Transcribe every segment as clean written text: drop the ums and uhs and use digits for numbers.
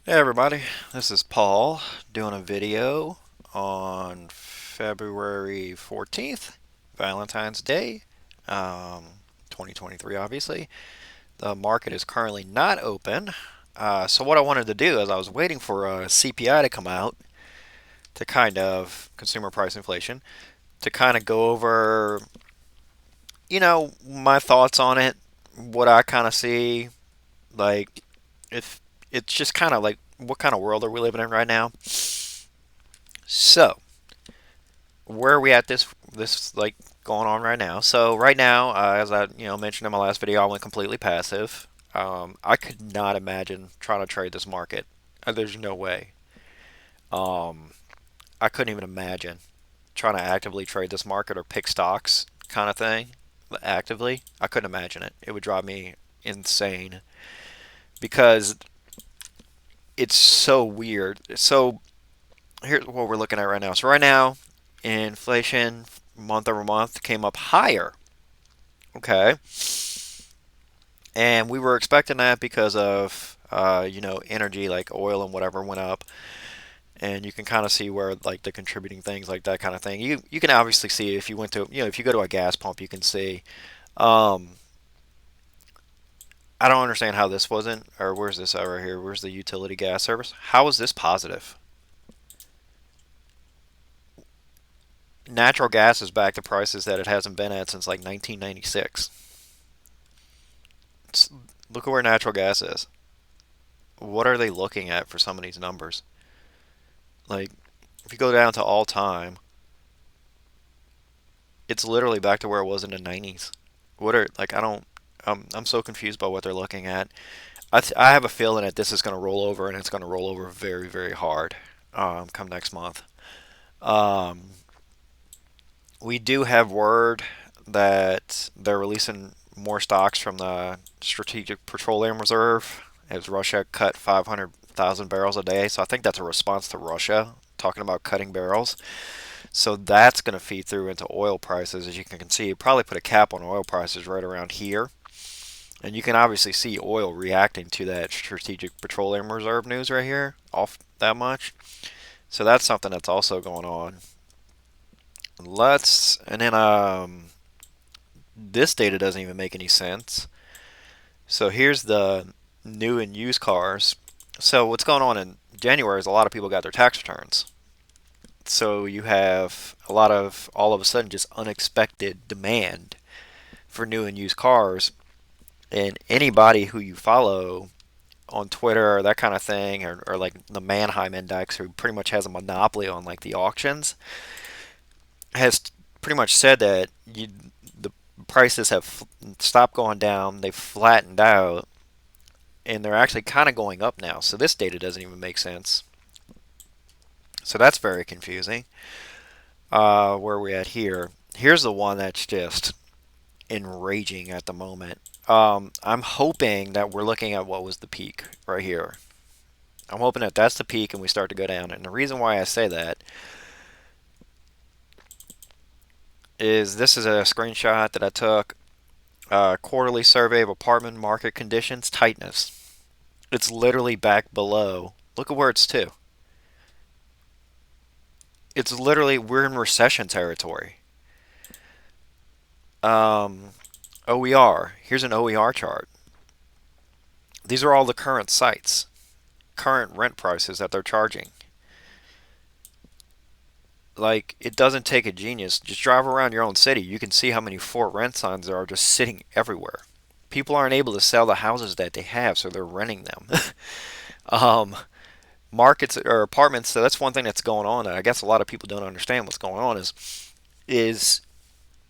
Hey everybody, this is Paul doing a video on February 14th, Valentine's Day, 2023 obviously. The market is currently not open. So what I wanted to do is I was waiting for a CPI to come out to kind of consumer price inflation to kind of go over, my thoughts on it, what I kind of see, like if it's just kind of like what kind of world are we living in right now? So, where are we at this like going on right now? So right now, as I mentioned in my last video, I went completely passive. I could not imagine trying to trade this market. There's no way. Um, I couldn't even imagine trying to actively trade this market or pick stocks kind of thing. Actively, I couldn't imagine it. It would drive me insane because it's so weird. So here's what we're looking at right now. So right now, inflation month over month came up higher. Okay, and we were expecting that because of energy like oil and whatever went up, and you can kind of see where like the contributing things like that kind of thing. You can obviously see if you went to if you go to a gas pump, you can see. Um, I don't understand how this wasn't, or where's this over here? Where's the utility gas service? How is this positive? Natural gas is back to prices that it hasn't been at since like 1996. Look at where natural gas is. What are they looking at for some of these numbers? Like, if you go down to all time, it's literally back to where it was in the 90s. What are, like, I don't, I'm so confused by what they're looking at. I have a feeling that this is going to roll over and it's going to roll over very, very hard come next month. Um, we do have word that they're releasing more stocks from the Strategic Petroleum Reserve as Russia cut 500,000 barrels a day. So I think that's a response to Russia talking about cutting barrels. So that's going to feed through into oil prices. As you can see, you probably put a cap on oil prices right around here. And you can obviously see oil reacting to that Strategic Petroleum Reserve news right here, off that much. So that's something that's also going on. And then this data doesn't even make any sense. So here's the new and used cars. So what's going on in January is a lot of people got their tax returns. So you have a lot of all of a sudden just unexpected demand for new and used cars. And anybody who you follow on Twitter or that kind of thing, or like the Manheim Index, who pretty much has a monopoly on like the auctions, has pretty much said that the prices have stopped going down, they've flattened out, and they're actually kind of going up now. So this data doesn't even make sense. So that's very confusing. Where are we at here? Here's the one that's just enraging at the moment. I'm hoping that we're looking at what was the peak right here. I'm hoping that that's the peak and we start to go down. And the reason why I say that is this is a screenshot that I took. Quarterly survey of apartment market conditions tightness. It's literally back below. Look at where it's to. It's literally we're in recession territory. Um, OER. Here's an OER chart. These are all the current sites, current rent prices that they're charging. Like, it doesn't take a genius. Just drive around your own city. You can see how many for rent signs there are just sitting everywhere. People aren't able to sell the houses that they have, so they're renting them. um, Markets or apartments. So that's one thing that's going on. And I guess a lot of people don't understand what's going on is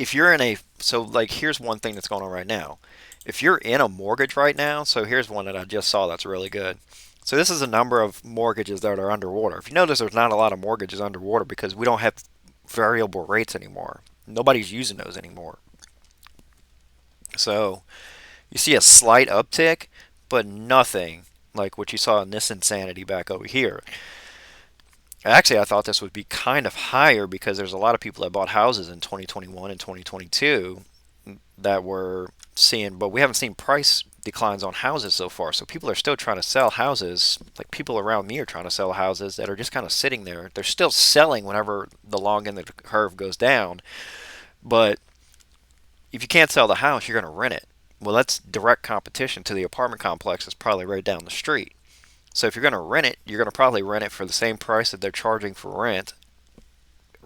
if you're in a so like here's one thing that's going on right now. If you're in a mortgage right now, so here's one that I just saw that's really good. So this is a number of mortgages that are underwater. If you notice, there's not a lot of mortgages underwater because we don't have variable rates anymore. Nobody's using those anymore. So you see a slight uptick, but nothing like what you saw in this insanity back over here. Actually, I thought this would be kind of higher because there's a lot of people that bought houses in 2021 and 2022 that we're seeing, but we haven't seen price declines on houses so far. So people are still trying to sell houses. Like people around me are trying to sell houses that are just kind of sitting there. They're still selling whenever the long end of the curve goes down, but if you can't sell the house, you're going to rent it. Well, that's direct competition to the apartment complex that's probably right down the street. So if you're going to rent it, you're going to probably rent it for the same price that they're charging for rent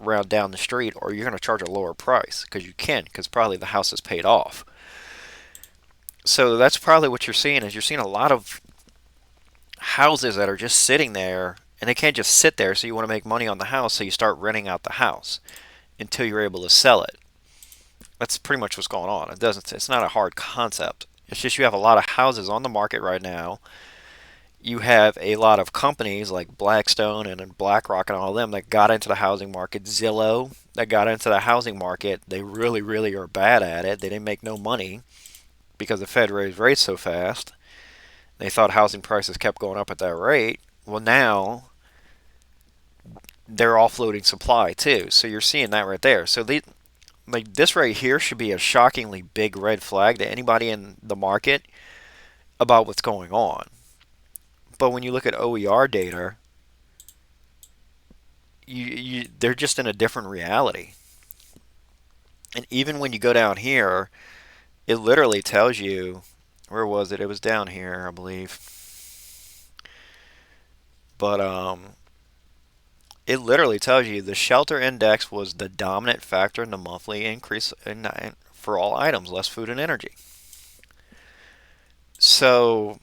around down the street, or you're going to charge a lower price because you can, because probably the house is paid off. So that's probably what you're seeing is you're seeing a lot of houses that are just sitting there and they can't just sit there, so you want to make money on the house, so you start renting out the house until you're able to sell it. That's pretty much what's going on. It's not a hard concept. It's just you have a lot of houses on the market right now. You have a lot of companies like Blackstone and BlackRock and all of them that got into the housing market. Zillow that got into the housing market. They really, really are bad at it. They didn't make no money because the Fed raised rates so fast. They thought housing prices kept going up at that rate. Well, now they're offloading supply too. So you're seeing that right there. So like this right here should be a shockingly big red flag to anybody in the market about what's going on. But when you look at OER data, they're just in a different reality. And even when you go down here, it literally tells you, where was it? It was down here, I believe. But it literally tells you the shelter index was the dominant factor in the monthly increase for all items, less food and energy. So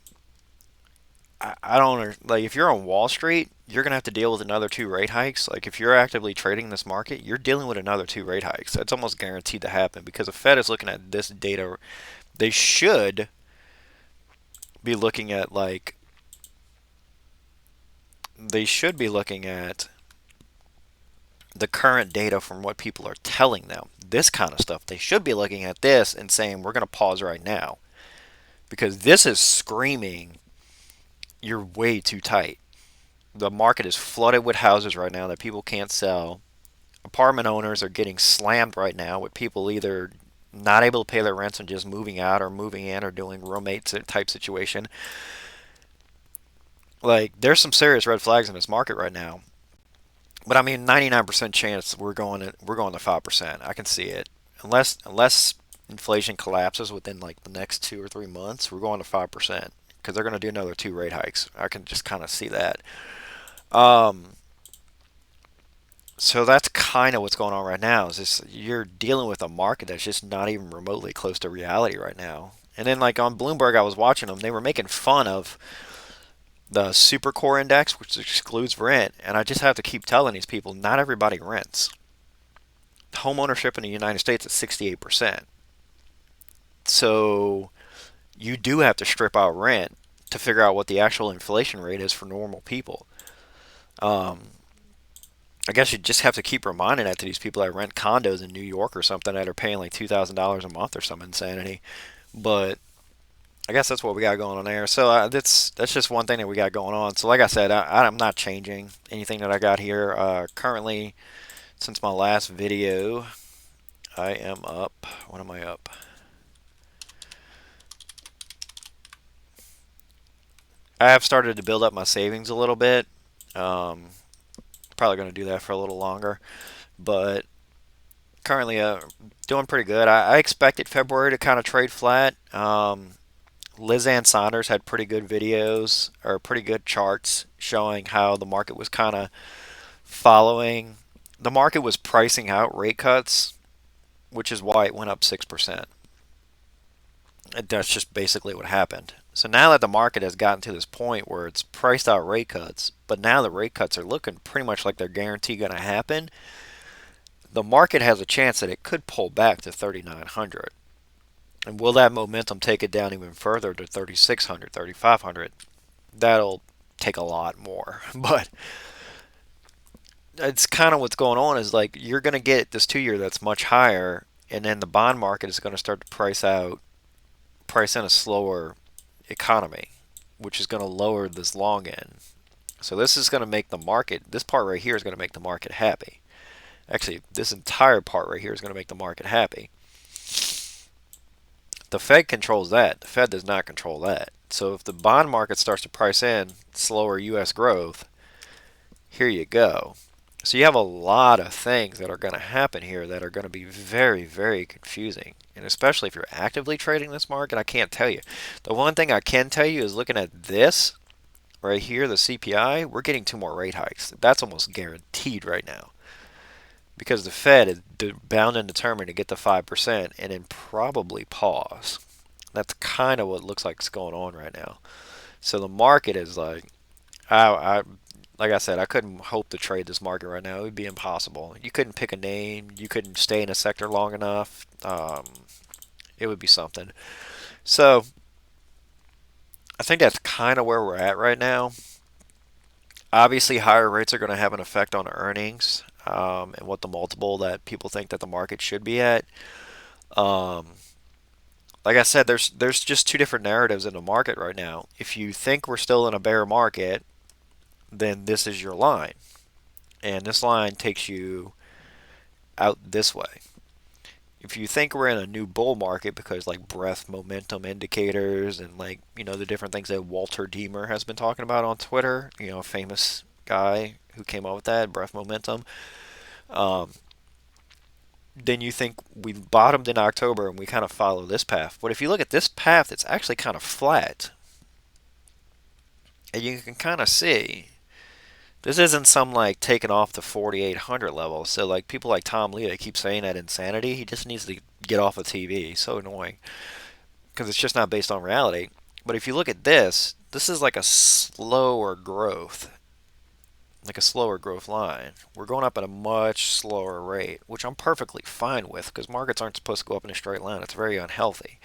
I don't like if you're on Wall Street, you're gonna have to deal with another two rate hikes. Like if you're actively trading this market, you're dealing with another two rate hikes. That's almost guaranteed to happen because the Fed is looking at this data. They should be looking at like they should be looking at the current data from what people are telling them. This kind of stuff. They should be looking at this and saying we're gonna pause right now because this is screaming you're way too tight. The market is flooded with houses right now that people can't sell. Apartment owners are getting slammed right now with people either not able to pay their rents and just moving out or moving in or doing roommate type situation. Like there's some serious red flags in this market right now. But I mean 99% chance we're going to 5%. I can see it. Unless inflation collapses within like the next 2 or 3 months, we're going to 5% because they're going to do another two rate hikes. I can just kind of see that. Um, So that's kind of what's going on right now. Is just you're dealing with a market that's just not even remotely close to reality right now. And then like on Bloomberg, I was watching them. They were making fun of the super core index, which excludes rent. And I just have to keep telling these people, not everybody rents. Home ownership in the United States is 68%. So you do have to strip out rent to figure out what the actual inflation rate is for normal people. Um, I guess you just have to keep reminding that to these people that rent condos in New York or something that are paying like $2,000 a month or some insanity. But I guess that's what we got going on there. So that's just one thing that we got going on. So like I said, I'm not changing anything that I got here. Currently, since my last video, I am up. What am I up? I have started to build up my savings a little bit. Um, Probably going to do that for a little longer, but currently doing pretty good. I expected February to kind of trade flat. Liz Ann Saunders had pretty good videos or pretty good charts showing how the market was kind of following. The market was pricing out rate cuts, which is why it went up 6%. And that's just basically what happened. So now that the market has gotten to this point where it's priced out rate cuts, but now the rate cuts are looking pretty much like they're guaranteed going to happen, the market has a chance that it could pull back to 3,900. And will that momentum take it down even further to 3,600, 3,500? That'll take a lot more. But it's kind of what's going on is like you're going to get this 2 year that's much higher, and then the bond market is going to start to price in a slower economy, which is going to lower this long end. So this is going to make the market, this part right here is going to make the market happy. Actually, this entire part right here is going to make the market happy. The Fed controls that. The Fed does not control that. So if the bond market starts to price in slower U.S. growth, here you go. So you have a lot of things that are going to happen here that are going to be very, very confusing. And especially if you're actively trading this market, I can't tell you. The one thing I can tell you is looking at this right here, the CPI, we're getting two more rate hikes. That's almost guaranteed right now because the Fed is bound and determined to get to 5% and then probably pause. That's kind of what looks like is going on right now. So the market is like, like I said, I couldn't hope to trade this market right now. It would be impossible. You couldn't pick a name. You couldn't stay in a sector long enough. It would be something. So I think that's kind of where we're at right now. Obviously, higher rates are going to have an effect on earnings and what the multiple that people think that the market should be at. Um, like I said, there's just two different narratives in the market right now. If you think we're still in a bear market, then this is your line, and this line takes you out this way. If you think we're in a new bull market because like breadth momentum indicators and like the different things that Walter Deemer has been talking about on Twitter, a famous guy who came up with that breadth momentum, um, then you think we bottomed in October and we kind of follow this path. But if you look at this path, it's actually kind of flat, and you can kind of see this isn't some like taking off the 4,800 level. So like people like Tom Lee, they keep saying that insanity. He just needs to get off of TV. He's so annoying because it's just not based on reality. But if you look at this, this is like a slower growth line. We're going up at a much slower rate, which I'm perfectly fine with because markets aren't supposed to go up in a straight line. It's very unhealthy.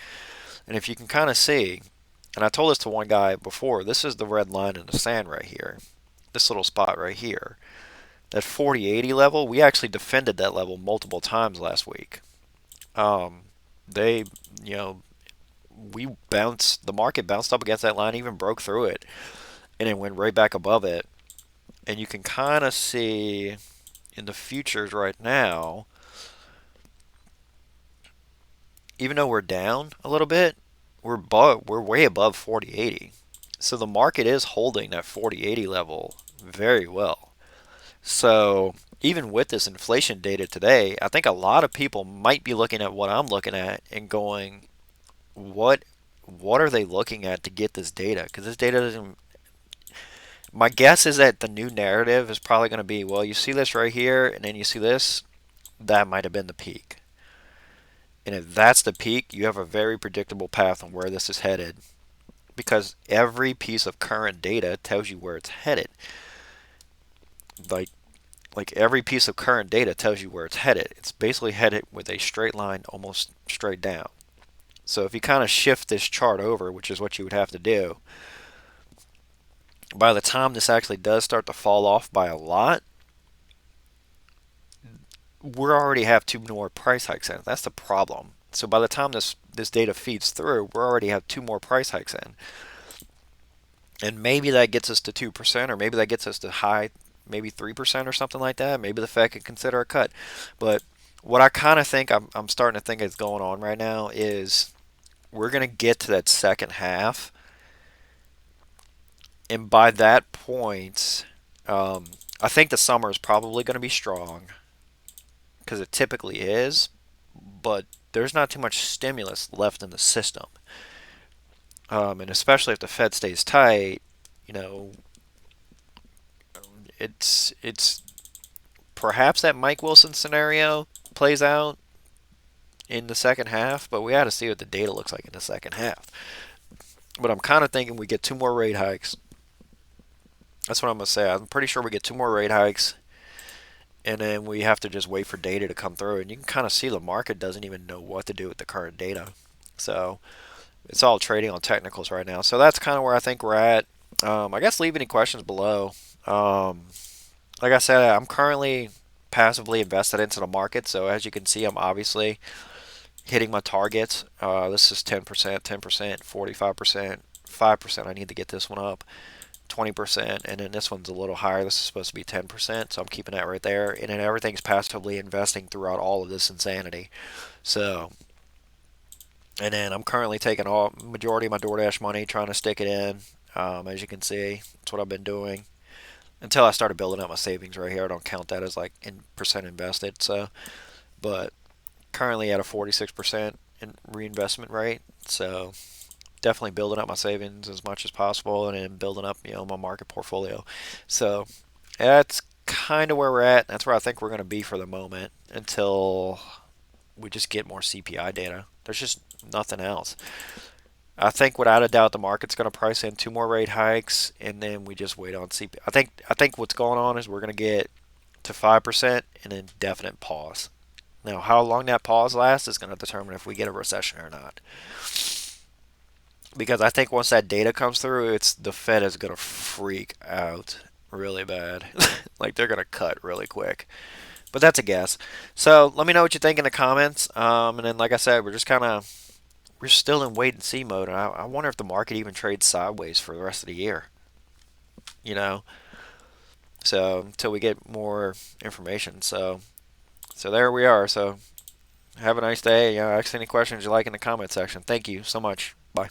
And if you can kind of see, and I told this to one guy before, this is the red line in the sand right here. This little spot right here. That 4080 level, we actually defended that level multiple times last week. They, you know, the market bounced up against that line, even broke through it, and it went right back above it. And you can kind of see in the futures right now, even though we're down a little bit, we're way above 4080. So the market is holding that 4080 level very well. So even with this inflation data today, I think a lot of people might be looking at what I'm looking at and going, what what are they looking at to get this data? Because this data doesn't. My guess is that the new narrative is probably going to be, well, you see this right here, and then you see this. That might have been the peak. And if that's the peak, you have a very predictable path on where this is headed because every piece of current data tells you where it's headed. Like like every piece of current data tells you where it's headed. It's basically headed with a straight line almost straight down. So if you kind of shift this chart over, which is what you would have to do, by the time this actually does start to fall off by a lot, we already have two more price hikes in. That's the problem. So by the time this data feeds through, we already have two more price hikes in. And maybe that gets us to 2%, or maybe that gets us to high, maybe 3% or something like that. Maybe the Fed could consider a cut. But what I kind of think I'm starting to think is going on right now is we're going to get to that second half. And by that point, I think the summer is probably going to be strong because it typically is. But there's not too much stimulus left in the system. And especially if the Fed stays tight, you know, it's perhaps that Mike Wilson scenario plays out in the second half, but we got to see what the data looks like in the second half. But I'm kind of thinking we get two more rate hikes. That's what I'm gonna say. I'm pretty sure we get two more rate hikes, and then we have to just wait for data to come through. And you can kind of see the market doesn't even know what to do with the current data. So it's all trading on technicals right now. So that's kind of where I think we're at. I guess leave any questions below. Like I said, I'm currently passively invested into the market. So as you can see, I'm obviously hitting my targets. This is 10%, 10%, 45%, 5%. I need to get this one up. 20%, and then this one's a little higher. This is supposed to be 10%, so I'm keeping that right there. And then everything's passively investing throughout all of this insanity. So And then I'm currently taking all majority of my DoorDash money, trying to stick it in. As you can see, that's what I've been doing until I started building up my savings right here. I don't count that as like in percent invested. So, but currently at a 46% in reinvestment rate. So definitely building up my savings as much as possible and then building up, my market portfolio. So that's kind of where we're at. That's where I think we're going to be for the moment until we just get more CPI data. There's just nothing else. I think without a doubt the market's going to price in two more rate hikes, and then we just wait on CPI. I think what's going on is we're going to get to 5% and then definite pause. Now, how long that pause lasts is going to determine if we get a recession or not. Because I think once that data comes through, it's the Fed is going to freak out really bad. Like they're going to cut really quick. But that's a guess. So let me know what you think in the comments. And then, like I said, we're still in wait and see mode. And I wonder if the market even trades sideways for the rest of the year. You know, so until we get more information. So there we are. So have a nice day. Ask any questions you like in the comment section. Thank you so much. Bye.